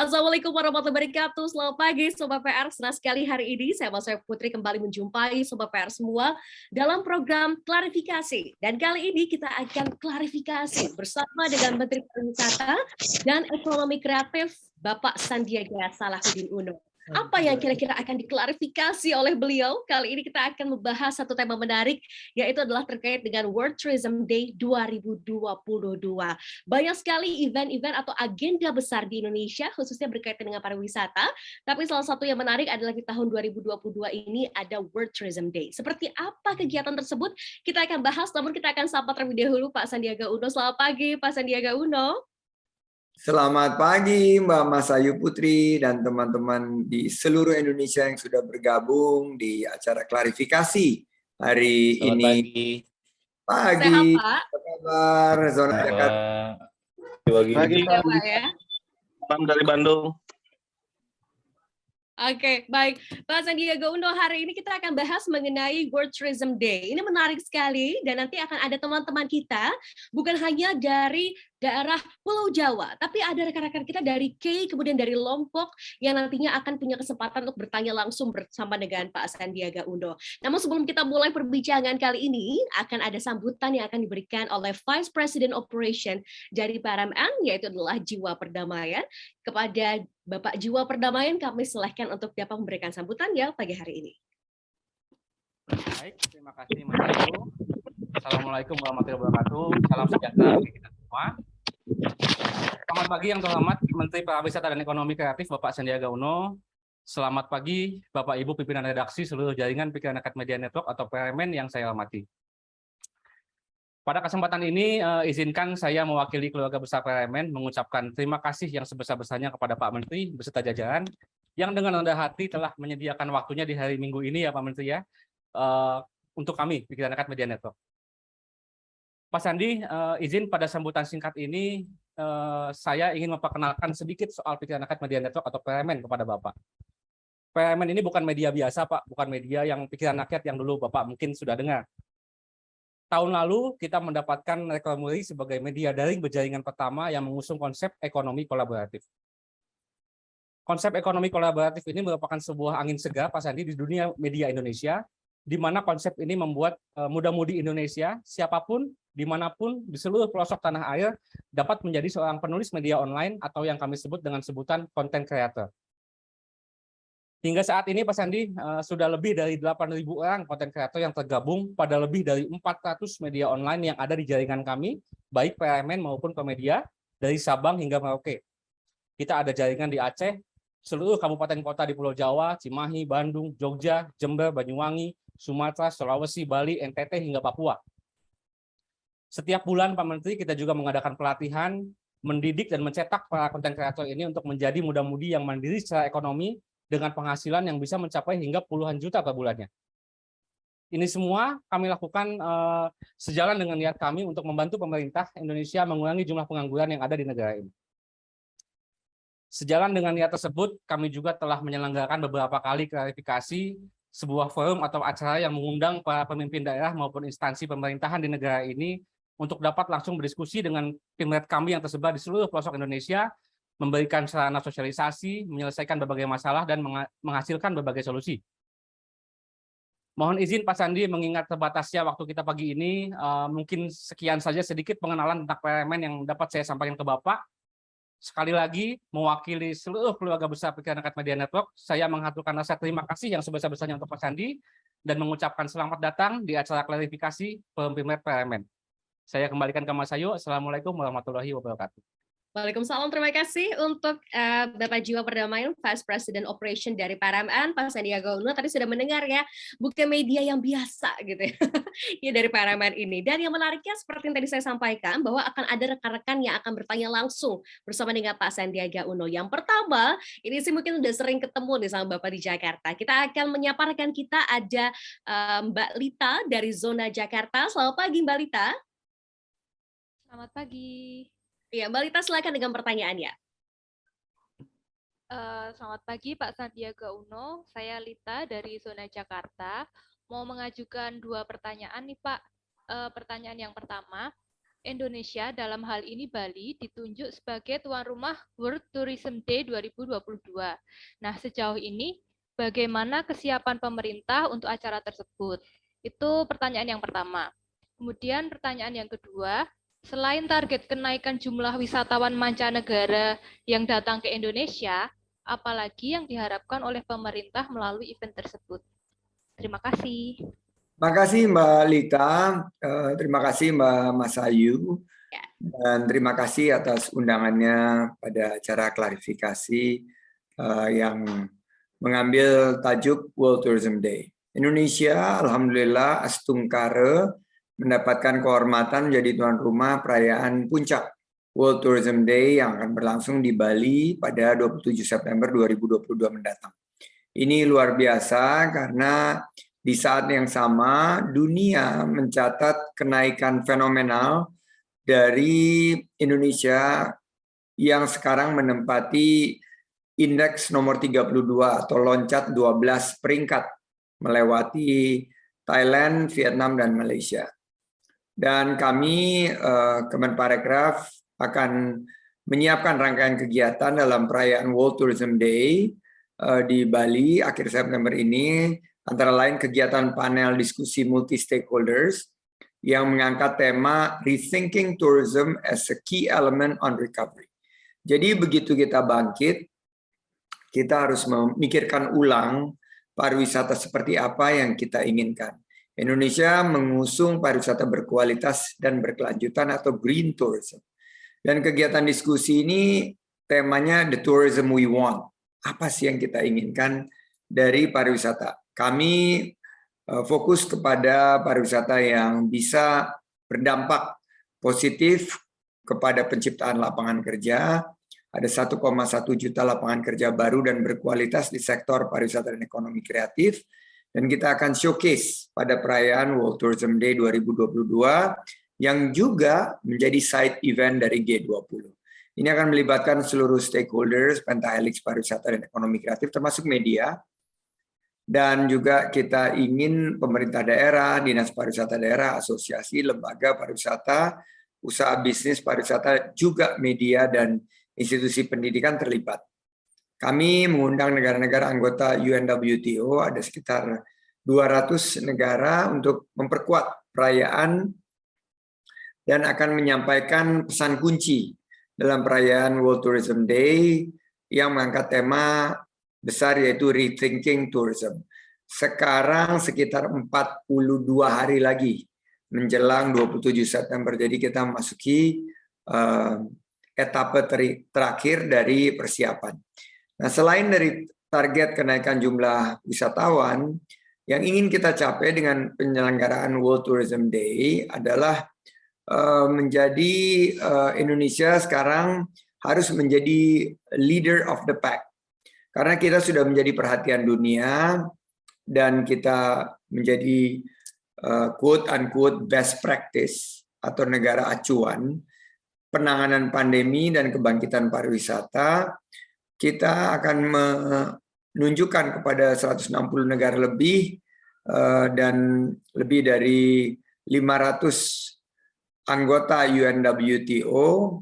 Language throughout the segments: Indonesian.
Assalamualaikum warahmatullahi wabarakatuh. Selamat pagi Sobat PR. Senang sekali hari ini saya Putri kembali menjumpai Sobat PR semua dalam program klarifikasi. Dan kali ini kita akan klarifikasi bersama dengan Menteri Pariwisata dan Ekonomi Kreatif Bapak Sandiaga Salahuddin Uno. Apa yang kira-kira akan diklarifikasi oleh beliau? Kali ini kita akan membahas satu tema menarik, yaitu adalah terkait dengan World Tourism Day 2022. Banyak sekali event-event atau agenda besar di Indonesia, khususnya berkaitan dengan pariwisata. Tapi salah satu yang menarik adalah di tahun 2022 ini ada World Tourism Day. Seperti apa kegiatan tersebut? Kita akan bahas, namun kita akan sapa terlebih dahulu Pak Sandiaga Uno. Selamat pagi, Pak Sandiaga Uno. Selamat pagi Mbak Masayu Putri dan teman-teman di seluruh Indonesia yang sudah bergabung di acara klarifikasi hari Selamat ini. Pagi. Pagi. Sehat, Pak? Apa kabar? Zona Jakarta. Pagi, Pak. Ya. Pam dari Bandung. Oke, baik. Pak Sandiaga Uno, hari ini kita akan bahas mengenai World Tourism Day. Ini menarik sekali dan nanti akan ada teman-teman kita, bukan hanya dari daerah Pulau Jawa, tapi ada rekan-rekan kita dari kemudian dari Lombok yang nantinya akan punya kesempatan untuk bertanya langsung bersama dengan Pak Sandiaga Uno. Namun sebelum kita mulai perbincangan kali ini, akan ada sambutan yang akan diberikan oleh Vice President Operation dari PRMN, yaitu adalah Jiwa Perdamaian. Kepada Bapak Jiwa Perdamaian, kami silahkan untuk dapat memberikan sambutan ya pagi hari ini. Baik, terima kasih Mas Ayu. Assalamualaikum warahmatullahi wabarakatuh. Salam sejahtera bagi kita semua. Selamat pagi yang terhormat Menteri Pariwisata dan Ekonomi Kreatif Bapak Sandiaga Uno. Selamat pagi Bapak Ibu pimpinan redaksi seluruh jaringan Pikiran Akad Media Network atau PRMN yang saya hormati. Pada kesempatan ini, izinkan saya mewakili keluarga besar PRMN mengucapkan terima kasih yang sebesar-besarnya kepada Pak Menteri beserta jajaran yang dengan rendah hati telah menyediakan waktunya di hari Minggu ini ya Pak Menteri ya, untuk kami Pikiran Akad Media Network. Pak Sandi, izin pada sambutan singkat ini, saya ingin memperkenalkan sedikit soal Pikiran Akad Media Network atau PRMN kepada Bapak. PRMN ini bukan media biasa Pak, bukan media yang pikiran rakyat yang dulu Bapak mungkin sudah dengar. Tahun lalu kita mendapatkan rekomendasi sebagai media daring berjaringan pertama yang mengusung konsep ekonomi kolaboratif. Konsep ekonomi kolaboratif ini merupakan sebuah angin segar Pak Sandi di dunia media Indonesia, di mana konsep ini membuat muda-mudi Indonesia, siapapun, dimanapun, di seluruh pelosok tanah air, dapat menjadi seorang penulis media online atau yang kami sebut dengan sebutan content creator. Hingga saat ini Pak Sandi, sudah lebih dari 8.000 orang konten kreator yang tergabung pada lebih dari 400 media online yang ada di jaringan kami, baik PRMN maupun Pemedia, dari Sabang hingga Merauke. Kita ada jaringan di Aceh, seluruh kabupaten kota di Pulau Jawa, Cimahi, Bandung, Jogja, Jember, Banyuwangi, Sumatera, Sulawesi, Bali, NTT, hingga Papua. Setiap bulan Pak Menteri kita juga mengadakan pelatihan, mendidik dan mencetak para konten kreator ini untuk menjadi muda-mudi yang mandiri secara ekonomi, dengan penghasilan yang bisa mencapai hingga puluhan juta per bulannya. Ini semua kami lakukan sejalan dengan niat kami untuk membantu pemerintah Indonesia mengurangi jumlah pengangguran yang ada di negara ini. Sejalan dengan niat tersebut, kami juga telah menyelenggarakan beberapa kali klarifikasi sebuah forum atau acara yang mengundang para pemimpin daerah maupun instansi pemerintahan di negara ini untuk dapat langsung berdiskusi dengan tim red kami yang tersebar di seluruh pelosok Indonesia, memberikan sarana sosialisasi, menyelesaikan berbagai masalah, dan menghasilkan berbagai solusi. Mohon izin Pak Sandi, mengingat terbatasnya waktu kita pagi ini, mungkin sekian saja sedikit pengenalan tentang PRMN yang dapat saya sampaikan ke Bapak. Sekali lagi, mewakili seluruh keluarga besar Pikiran Akad Media Network, saya mengaturkan rasa terima kasih yang sebesar-besarnya untuk Pak Sandi, dan mengucapkan selamat datang di acara klarifikasi pemimpin PRMN. Saya kembalikan ke Mas Ayu. Assalamualaikum warahmatullahi wabarakatuh. Waalaikumsalam, terima kasih untuk Bapak Jiwa Perdamaian, Vice President Operation dari PRMN, Pak Sandiaga Uno. Tadi sudah mendengar ya, bukan media yang biasa gitu ya, ya dari PRMN ini. Dan yang menariknya seperti yang tadi saya sampaikan, bahwa akan ada rekan-rekan yang akan bertanya langsung bersama dengan Pak Sandiaga Uno. Yang pertama, ini sih mungkin udah sering ketemu nih sama Bapak di Jakarta. Kita akan menyapa rekan kita, ada Mbak Lita dari Zona Jakarta. Selamat pagi Mbak Lita. Selamat pagi. Ya, Mbak Lita silakan dengan pertanyaannya. Selamat pagi Pak Sandiaga Uno, saya Lita dari Zona Jakarta. Mau mengajukan 2 pertanyaan nih Pak. Pertanyaan yang pertama, Indonesia, dalam hal ini Bali, ditunjuk sebagai tuan rumah World Tourism Day 2022. Nah, sejauh ini bagaimana kesiapan pemerintah untuk acara tersebut? Itu pertanyaan yang pertama. Kemudian pertanyaan yang kedua, selain target kenaikan jumlah wisatawan mancanegara yang datang ke Indonesia, apalagi yang diharapkan oleh pemerintah melalui event tersebut? Terima kasih. Terima kasih Mbak Lita, terima kasih Mbak Masayu, dan terima kasih atas undangannya pada acara klarifikasi yang mengambil tajuk World Tourism Day. Indonesia, alhamdulillah, astungkara mendapatkan kehormatan menjadi tuan rumah perayaan puncak World Tourism Day yang akan berlangsung di Bali pada 27 September 2022 mendatang. Ini luar biasa karena di saat yang sama dunia mencatat kenaikan fenomenal dari Indonesia yang sekarang menempati indeks nomor 32 atau loncat 12 peringkat melewati Thailand, Vietnam, dan Malaysia. Dan kami Kemenparekraf akan menyiapkan rangkaian kegiatan dalam perayaan World Tourism Day di Bali akhir September ini, antara lain kegiatan panel diskusi multi-stakeholders yang mengangkat tema Rethinking Tourism as a Key Element on Recovery. Jadi begitu kita bangkit, kita harus memikirkan ulang pariwisata seperti apa yang kita inginkan. Indonesia mengusung pariwisata berkualitas dan berkelanjutan atau green tourism. Dan kegiatan diskusi ini temanya The Tourism We Want. Apa sih yang kita inginkan dari pariwisata? Kami fokus kepada pariwisata yang bisa berdampak positif kepada penciptaan lapangan kerja. Ada 1,1 juta lapangan kerja baru dan berkualitas di sektor pariwisata dan ekonomi kreatif. Dan kita akan showcase pada perayaan World Tourism Day 2022 yang juga menjadi side event dari G20. Ini akan melibatkan seluruh stakeholders Pentahelix pariwisata dan ekonomi kreatif termasuk media. Dan juga kita ingin pemerintah daerah, dinas pariwisata daerah, asosiasi, lembaga pariwisata, usaha bisnis pariwisata, juga media dan institusi pendidikan terlibat. Kami mengundang negara-negara anggota UNWTO, ada sekitar 200 negara untuk memperkuat perayaan dan akan menyampaikan pesan kunci dalam perayaan World Tourism Day yang mengangkat tema besar yaitu Rethinking Tourism. Sekarang sekitar 42 hari lagi menjelang 27 September. Jadi kita memasuki etapa terakhir dari persiapan. Nah, selain dari target kenaikan jumlah wisatawan, yang ingin kita capai dengan penyelenggaraan World Tourism Day adalah menjadi Indonesia sekarang harus menjadi leader of the pack. Karena kita sudah menjadi perhatian dunia dan kita menjadi quote-unquote best practice atau negara acuan penanganan pandemi dan kebangkitan pariwisata, kita akan menunjukkan kepada 160 negara lebih dan lebih dari 500 anggota UNWTO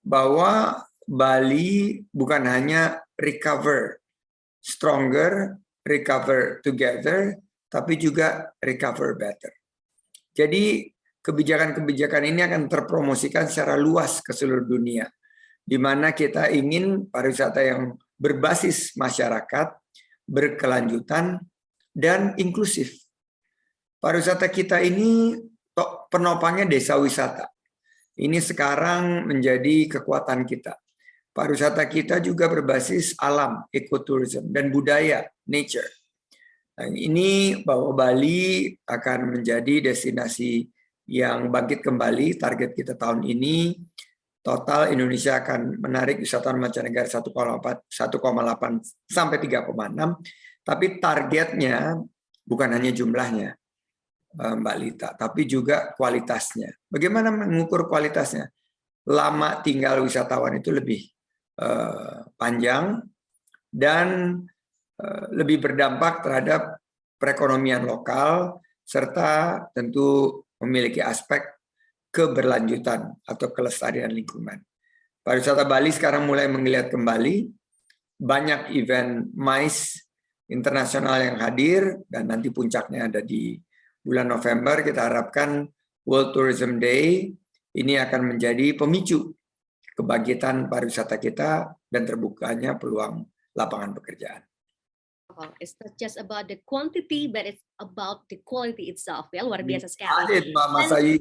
bahwa Bali bukan hanya recover stronger, recover together, tapi juga recover better. Jadi kebijakan-kebijakan ini akan terpromosikan secara luas ke seluruh dunia, di mana kita ingin pariwisata yang berbasis masyarakat, berkelanjutan, dan inklusif. Pariwisata kita ini penopangnya desa wisata. Ini sekarang menjadi kekuatan kita. Pariwisata kita juga berbasis alam, ekoturism, dan budaya, nature. Nah, ini bahwa Bali akan menjadi destinasi yang bangkit kembali. Target kita tahun ini, total Indonesia akan menarik wisatawan mancanegara 1,8 sampai 3,6. Tapi targetnya bukan hanya jumlahnya, Mbak Lita, tapi juga kualitasnya. Bagaimana mengukur kualitasnya? Lama tinggal wisatawan itu lebih panjang dan lebih berdampak terhadap perekonomian lokal serta tentu memiliki aspek keberlanjutan atau kelestarian lingkungan. Pariwisata Bali sekarang mulai menggeliat kembali, banyak event MICE internasional yang hadir, dan nanti puncaknya ada di bulan November. Kita harapkan World Tourism Day ini akan menjadi pemicu kebangkitan pariwisata kita dan terbukanya peluang lapangan pekerjaan. Well, it's not just about the quantity, but it's about the quality itself. Ya, luar biasa sekali. Mas Ayi.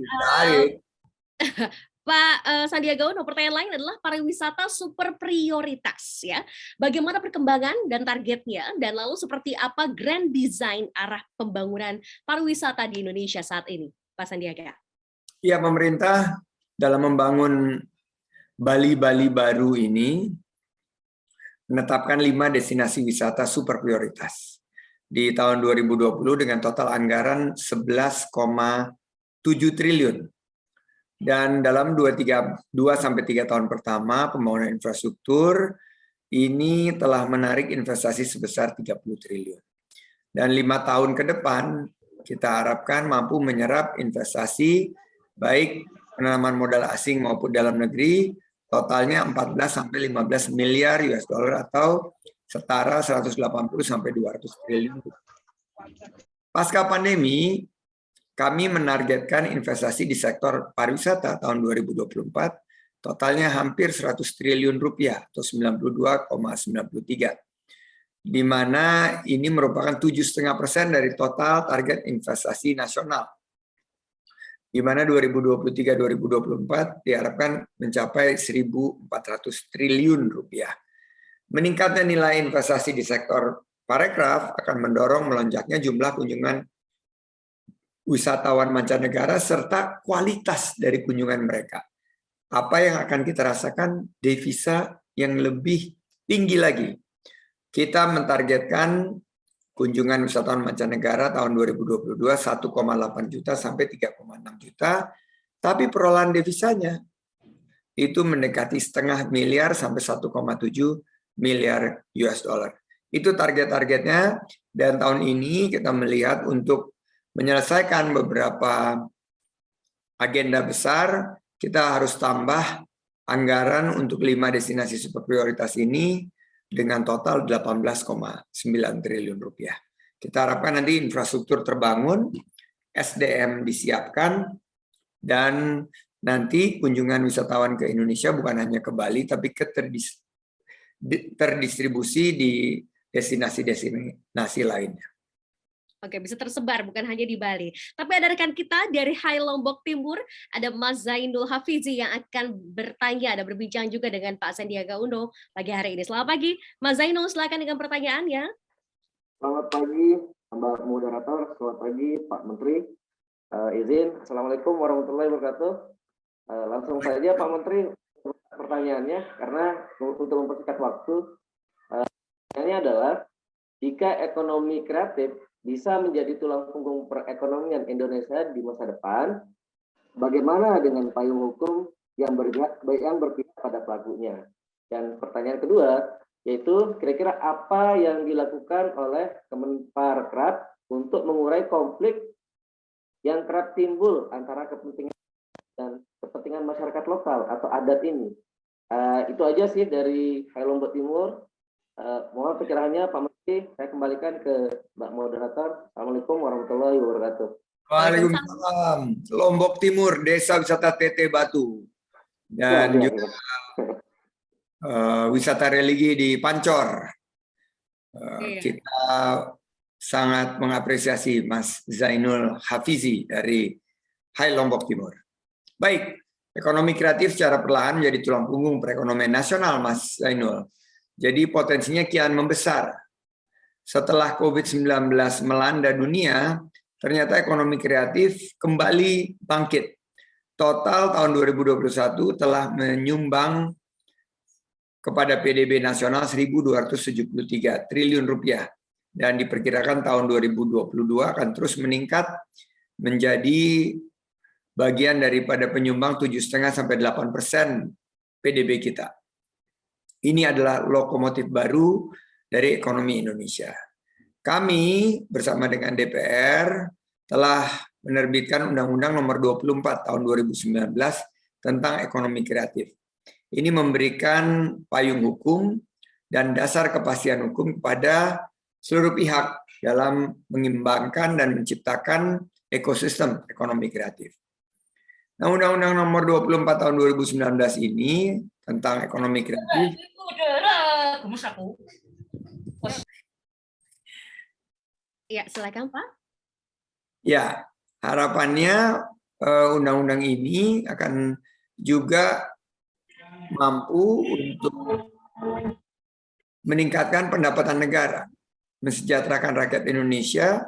Pak Sandiaga Uno, pertanyaan lain adalah pariwisata super prioritas, ya. Bagaimana perkembangan dan targetnya, dan lalu seperti apa grand design arah pembangunan pariwisata di Indonesia saat ini, Pak Sandiaga? Ya, pemerintah dalam membangun Bali-Bali baru ini menetapkan 5 destinasi wisata super prioritas di tahun 2020 dengan total anggaran 11,7 triliun. Dan dalam 2-3 tahun pertama pembangunan infrastruktur ini telah menarik investasi sebesar 30 triliun. Dan 5 tahun ke depan kita harapkan mampu menyerap investasi baik penanaman modal asing maupun dalam negeri totalnya 14 sampai 15 miliar US dollar atau setara 180 sampai 200 triliun. Pasca pandemi, kami menargetkan investasi di sektor pariwisata tahun 2024 totalnya hampir 100 triliun rupiah atau 92,93, di mana ini merupakan 7,5% dari total target investasi nasional, di mana 2023-2024 diharapkan mencapai 1.400 triliun rupiah. Meningkatnya nilai investasi di sektor parekraf akan mendorong melonjaknya jumlah kunjungan wisatawan mancanegara serta kualitas dari kunjungan mereka. Apa yang akan kita rasakan? Devisa yang lebih tinggi lagi. Kita mentargetkan kunjungan wisatawan mancanegara tahun 2022 1,8 juta sampai 3,6 juta, tapi perolahan devisanya itu mendekati 0,5 miliar sampai 1,7 miliar US dollar. Itu target-targetnya, dan tahun ini kita melihat untuk menyelesaikan beberapa agenda besar, kita harus tambah anggaran untuk 5 destinasi super prioritas ini dengan total 18,9 triliun rupiah. Kita harapkan nanti infrastruktur terbangun, SDM disiapkan, dan nanti kunjungan wisatawan ke Indonesia bukan hanya ke Bali, tapi terdistribusi di destinasi-destinasi lainnya. Oke, bisa tersebar bukan hanya di Bali. Tapi ada rekan kita dari Hai Lombok Timur, ada Mas Zainul Hafizi yang akan bertanya dan berbincang juga dengan Pak Sandiaga Uno pagi hari ini. Selamat pagi, Mas Zainul, silakan dengan pertanyaannya. Selamat pagi, Mbak Moderator. Selamat pagi, Pak Menteri. Assalamualaikum warahmatullahi wabarakatuh. Langsung saja, Pak Menteri, pertanyaannya, karena untuk mempersingkat waktu, pertanyaannya adalah, jika ekonomi kreatif bisa menjadi tulang punggung perekonomian Indonesia di masa depan, bagaimana dengan payung hukum yang berpihak pada pelakunya? Dan pertanyaan kedua, yaitu kira-kira apa yang dilakukan oleh Kemenparekraf untuk mengurai konflik yang kerap timbul antara kepentingan dan kepentingan masyarakat lokal atau adat ini? Itu aja sih dari Hai Lombok Timur. Mohon pencerahannya Pak Menteri, saya kembalikan ke Mbak Moderator. Assalamualaikum warahmatullahi wabarakatuh. Waalaikumsalam. Lombok Timur, Desa Wisata TT Batu, dan juga wisata religi di Pancor. Kita sangat mengapresiasi Mas Zainul Hafizi dari Hai Lombok Timur. Baik, ekonomi kreatif secara perlahan menjadi tulang punggung perekonomian nasional, Mas Zainul. Jadi potensinya kian membesar. Setelah COVID-19 melanda dunia, ternyata ekonomi kreatif kembali bangkit. Total tahun 2021 telah menyumbang kepada PDB nasional 1.273 triliun rupiah. Dan diperkirakan tahun 2022 akan terus meningkat menjadi bagian daripada penyumbang 7,5 sampai 8% PDB kita. Ini adalah lokomotif baru dari ekonomi Indonesia. Kami bersama dengan DPR telah menerbitkan Undang-Undang Nomor 24 Tahun 2019 tentang ekonomi kreatif. Ini memberikan payung hukum dan dasar kepastian hukum kepada seluruh pihak dalam mengembangkan dan menciptakan ekosistem ekonomi kreatif. Nah, Undang-Undang Nomor 24 Tahun 2019 ini tentang ekonomi kreatif Ya, silakan Pak. ya, harapannya undang-undang ini akan juga mampu untuk meningkatkan pendapatan negara, mensejahterakan rakyat Indonesia,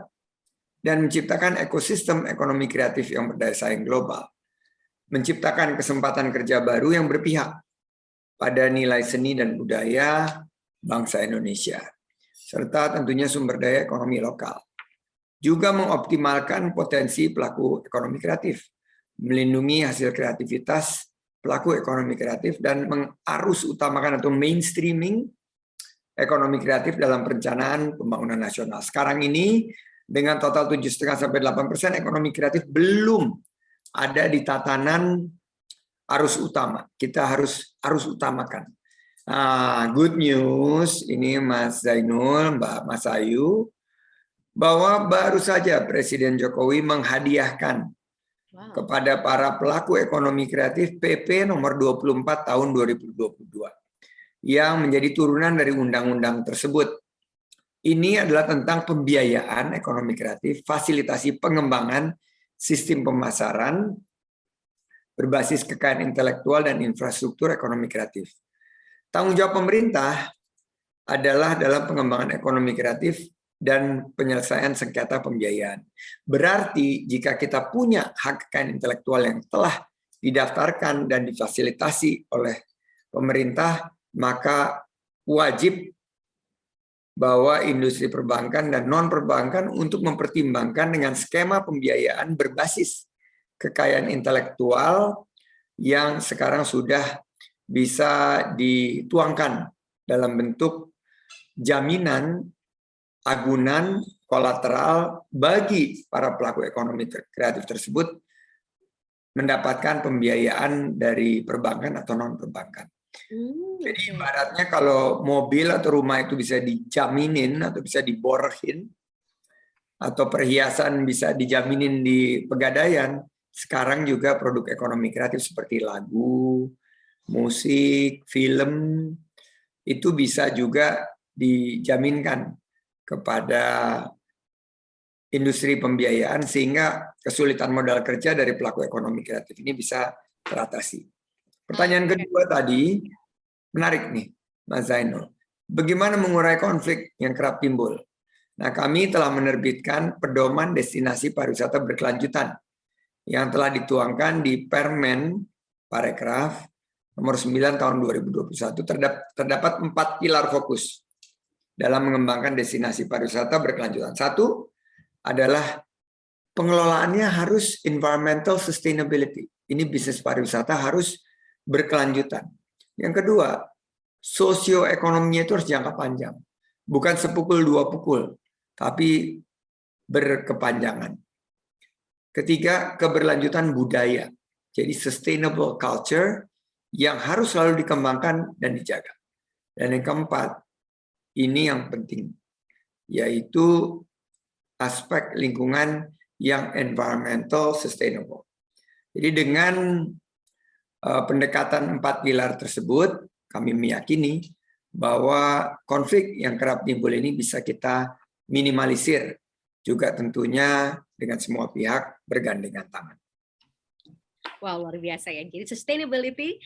dan menciptakan ekosistem ekonomi kreatif yang berdaya saing global. Menciptakan kesempatan kerja baru yang berpihak pada nilai seni dan budaya bangsa Indonesia, serta tentunya sumber daya ekonomi lokal. Juga mengoptimalkan potensi pelaku ekonomi kreatif, melindungi hasil kreativitas pelaku ekonomi kreatif, dan mengarus utamakan atau mainstreaming ekonomi kreatif dalam perencanaan pembangunan nasional. Sekarang ini dengan total 7,5-8% ekonomi kreatif belum ada di tatanan arus utama. Kita harus utamakan. Good news ini Mas Zainul, Mbak Mas Ayu, bahwa baru saja Presiden Jokowi menghadiahkan kepada para pelaku ekonomi kreatif PP nomor 24 tahun 2022 yang menjadi turunan dari undang-undang tersebut. Ini adalah tentang pembiayaan ekonomi kreatif, fasilitasi pengembangan sistem pemasaran berbasis kekayaan intelektual dan infrastruktur ekonomi kreatif. Tanggung jawab pemerintah adalah dalam pengembangan ekonomi kreatif dan penyelesaian sengketa pembiayaan. Berarti jika kita punya hak kekayaan intelektual yang telah didaftarkan dan difasilitasi oleh pemerintah, maka wajib bahwa industri perbankan dan non-perbankan untuk mempertimbangkan dengan skema pembiayaan berbasis kekayaan intelektual yang sekarang sudah bisa dituangkan dalam bentuk jaminan, agunan, kolateral bagi para pelaku ekonomi kreatif tersebut mendapatkan pembiayaan dari perbankan atau non-perbankan. Jadi ibaratnya kalau mobil atau rumah itu bisa dijaminin atau bisa diborhin, atau perhiasan bisa dijaminin di Pegadaian, sekarang juga produk ekonomi kreatif seperti lagu, musik, film, itu bisa juga dijaminkan kepada industri pembiayaan sehingga kesulitan modal kerja dari pelaku ekonomi kreatif ini bisa teratasi. Pertanyaan kedua tadi, menarik nih Mas Zainul. Bagaimana mengurai konflik yang kerap timbul? Nah, kami telah menerbitkan pedoman destinasi pariwisata berkelanjutan yang telah dituangkan di Permen Parekraf nomor 9 tahun 2021. Terdapat 4 pilar fokus dalam mengembangkan destinasi pariwisata berkelanjutan. Satu adalah pengelolaannya harus environmental sustainability. Ini bisnis pariwisata harus berkelanjutan. Yang kedua, sosioekonominya itu harus jangka panjang. Bukan sepukul dua pukul, tapi berkepanjangan. Ketiga, keberlanjutan budaya. Jadi sustainable culture yang harus selalu dikembangkan dan dijaga. Dan yang keempat, ini yang penting, yaitu aspek lingkungan yang environmental sustainable. Jadi dengan pendekatan 4 pilar tersebut, kami meyakini bahwa konflik yang kerap timbul ini bisa kita minimalisir, juga tentunya dengan semua pihak bergandengan tangan. Wow, luar biasa ya. Jadi sustainability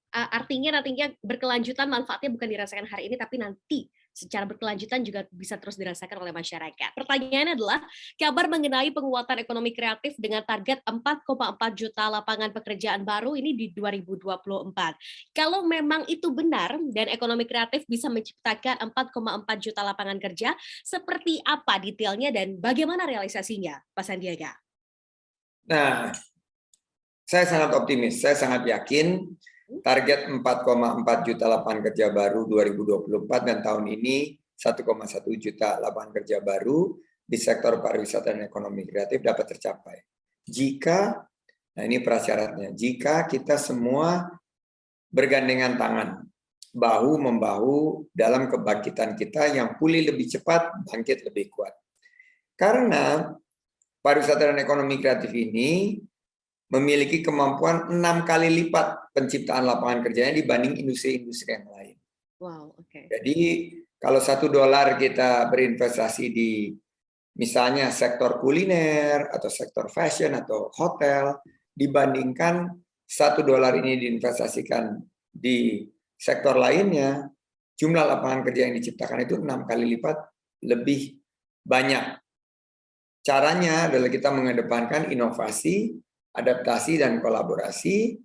artinya berkelanjutan, manfaatnya bukan dirasakan hari ini, tapi nanti secara berkelanjutan juga bisa terus dirasakan oleh masyarakat. Pertanyaannya adalah, kabar mengenai penguatan ekonomi kreatif dengan target 4,4 juta lapangan pekerjaan baru ini di 2024. Kalau memang itu benar dan ekonomi kreatif bisa menciptakan 4,4 juta lapangan kerja, seperti apa detailnya dan bagaimana realisasinya, Pak Sandiaga? Nah, saya sangat optimis, saya sangat yakin target 4,4 juta lapangan kerja baru 2024 dan tahun ini 1,1 juta lapangan kerja baru di sektor pariwisata dan ekonomi kreatif dapat tercapai. Jika, nah ini prasyaratnya, jika kita semua bergandengan tangan, bahu-membahu dalam kebangkitan kita yang pulih lebih cepat, bangkit lebih kuat. Karena pariwisata dan ekonomi kreatif ini memiliki kemampuan 6 kali lipat penciptaan lapangan kerjanya dibanding industri-industri yang lain. Wow, oke. Jadi kalau $1 kita berinvestasi di misalnya sektor kuliner atau sektor fashion atau hotel, dibandingkan $1 ini diinvestasikan di sektor lainnya, jumlah lapangan kerja yang diciptakan itu 6 kali lipat lebih banyak. Caranya adalah kita mengedepankan inovasi, adaptasi, dan kolaborasi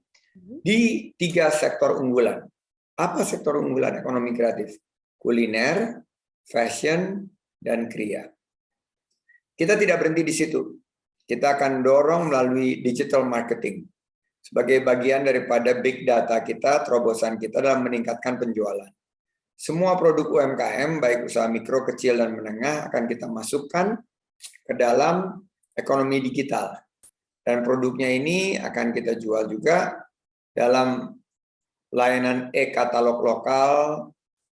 di 3 sektor unggulan. Apa sektor unggulan ekonomi kreatif? Kuliner, fashion, dan kriya. Kita tidak berhenti di situ. Kita akan dorong melalui digital marketing sebagai bagian daripada big data kita, terobosan kita dalam meningkatkan penjualan. Semua produk UMKM, baik usaha mikro, kecil, dan menengah, akan kita masukkan ke dalam ekonomi digital. Dan produknya ini akan kita jual juga dalam layanan e-katalog lokal,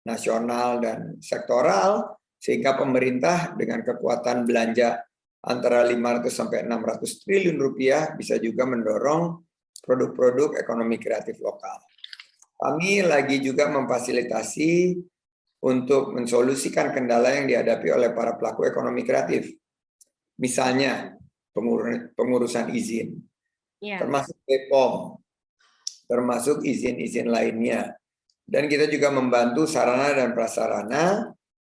nasional, dan sektoral, sehingga pemerintah dengan kekuatan belanja antara 500 sampai 600 triliun rupiah bisa juga mendorong produk-produk ekonomi kreatif lokal. Kami lagi juga memfasilitasi untuk mensolusikan kendala yang dihadapi oleh para pelaku ekonomi kreatif. Misalnya pengurusan izin, termasuk BPOM, termasuk izin-izin lainnya. Dan kita juga membantu sarana dan prasarana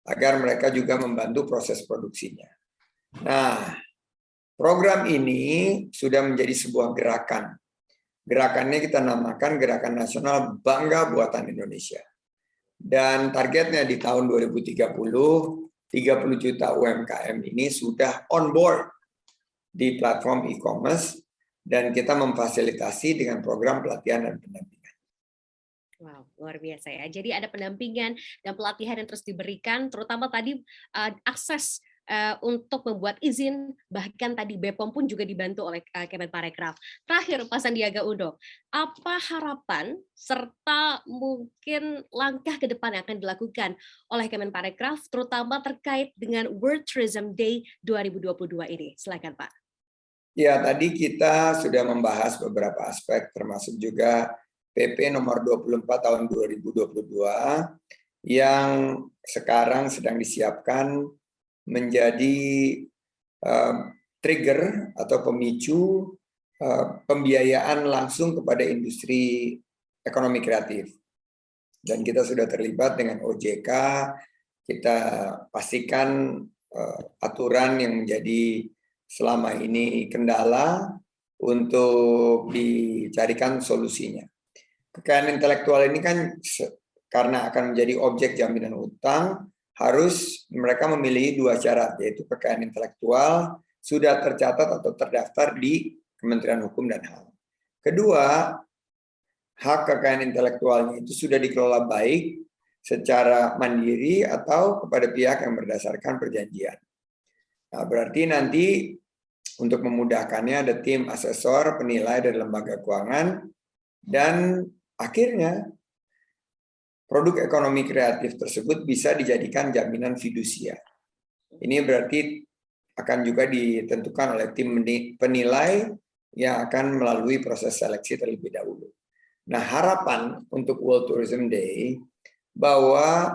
agar mereka juga membantu proses produksinya. Nah, program ini sudah menjadi sebuah gerakan. Gerakannya kita namakan Gerakan Nasional Bangga Buatan Indonesia. Dan targetnya di tahun 2030, 30 juta UMKM ini sudah on board di platform e-commerce, dan kita memfasilitasi dengan program pelatihan dan pendampingan. Wow, luar biasa ya. Jadi ada pendampingan dan pelatihan yang terus diberikan, terutama tadi akses untuk membuat izin, bahkan tadi BPOM pun juga dibantu oleh Kemenparekraf. Terakhir, Pak Sandiaga Uno, apa harapan serta mungkin langkah ke depan yang akan dilakukan oleh Kemenparekraf, terutama terkait dengan World Tourism Day 2022 ini? Silakan, Pak. Ya, tadi kita sudah membahas beberapa aspek, termasuk juga PP nomor 24 tahun 2022 yang sekarang sedang disiapkan menjadi trigger atau pemicu pembiayaan langsung kepada industri ekonomi kreatif. Dan kita sudah terlibat dengan OJK, kita pastikan aturan yang menjadi selama ini kendala untuk dicarikan solusinya. Kekayaan intelektual ini kan karena akan menjadi objek jaminan utang, harus mereka memiliki 2 syarat, yaitu kekayaan intelektual sudah tercatat atau terdaftar di Kementerian Hukum dan HAM. Kedua, hak kekayaan intelektualnya itu sudah dikelola baik secara mandiri atau kepada pihak yang berdasarkan perjanjian. Nah, berarti nanti untuk memudahkannya ada tim asesor, penilai dari lembaga keuangan, dan akhirnya produk ekonomi kreatif tersebut bisa dijadikan jaminan fidusia. Ini berarti akan juga ditentukan oleh tim penilai yang akan melalui proses seleksi terlebih dahulu. Nah, harapan untuk World Tourism Day bahwa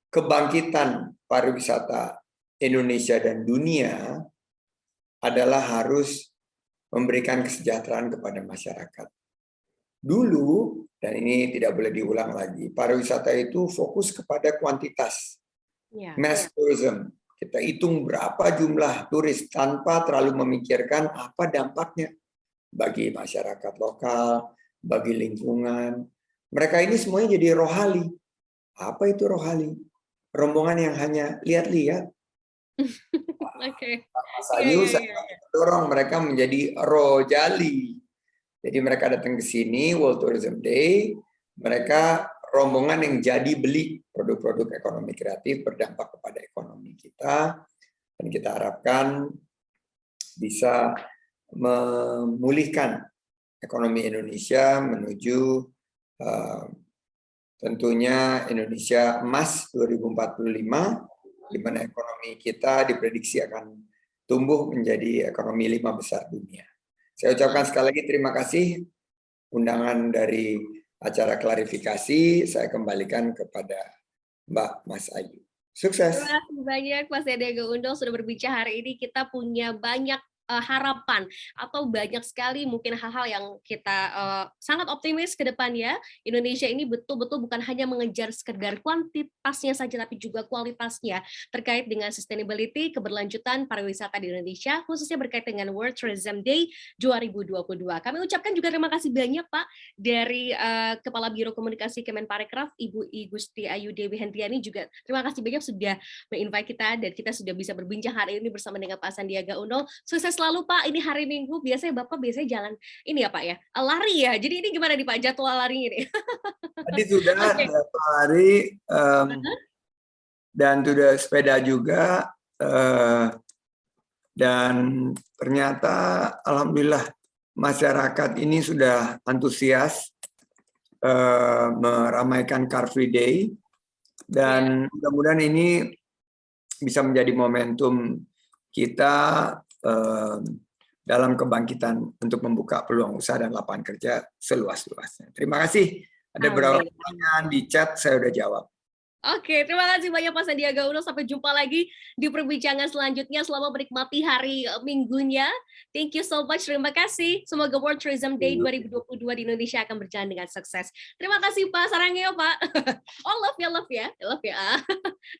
kebangkitan pariwisata Indonesia dan dunia adalah harus memberikan kesejahteraan kepada masyarakat. Dulu, dan ini tidak boleh diulang lagi, pariwisata itu fokus kepada kuantitas, mass tourism. Kita hitung berapa jumlah turis tanpa terlalu memikirkan apa dampaknya bagi masyarakat lokal, bagi lingkungan. Mereka ini semuanya jadi rohali. Apa itu rohali? Rombongan yang hanya lihat-lihat. Dorong mereka menjadi rojali. Jadi mereka datang ke sini, World Tourism Day, mereka rombongan yang jadi beli produk-produk ekonomi kreatif berdampak kepada ekonomi kita. Dan kita harapkan bisa memulihkan ekonomi Indonesia menuju tentunya Indonesia Emas 2045, di mana ekonomi kita diprediksi akan tumbuh menjadi ekonomi 5 besar dunia. Saya ucapkan sekali lagi terima kasih undangan dari acara klarifikasi. Saya kembalikan kepada Mbak Mas Ayu. Sukses. Terima kasih banyak Pak Sandiaga Uno sudah berbicara hari ini. Kita punya banyak harapan atau banyak sekali mungkin hal-hal yang kita sangat optimis ke depannya. Indonesia ini betul-betul bukan hanya mengejar sekedar kuantitasnya saja tapi juga kualitasnya terkait dengan sustainability, keberlanjutan pariwisata di Indonesia, khususnya berkait dengan World Tourism Day 2022. Kami ucapkan juga terima kasih banyak Pak dari Kepala Biro Komunikasi Kemenparekraf Ibu I Gusti Ayu Dewi Hendriani, juga terima kasih banyak sudah menginvite kita dan kita sudah bisa berbincang hari ini bersama dengan Pak Sandiaga Uno. Sukses selalu Pak, ini hari Minggu, biasanya Bapak jalan ini ya Pak ya, lari ya, jadi ini gimana nih Pak jadwal lari ini? Tadi sudah jadwal lari dan sudah sepeda juga, dan ternyata alhamdulillah masyarakat ini sudah antusias meramaikan Car Free Day, dan mudah-mudahan ini bisa menjadi momentum kita dalam kebangkitan untuk membuka peluang usaha dan lapangan kerja seluas-luasnya. Terima kasih. Ada beberapa pertanyaan di chat, saya sudah jawab. Oke, terima kasih banyak Pak Sandiaga Uno. Sampai jumpa lagi di perbincangan selanjutnya. Selamat menikmati hari Minggunya. Thank you so much. Terima kasih. Semoga World Tourism Day 2022 di Indonesia akan berjalan dengan sukses. Terima kasih Pak. Sarangnya Pak. Oh, love ya. Love ya.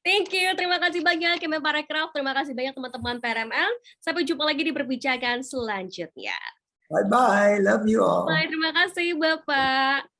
Thank you. Terima kasih banyak Kemenparekraf. Terima kasih banyak teman-teman PRML. Sampai jumpa lagi di perbincangan selanjutnya. Bye-bye. Love you all. Bye. Terima kasih Bapak.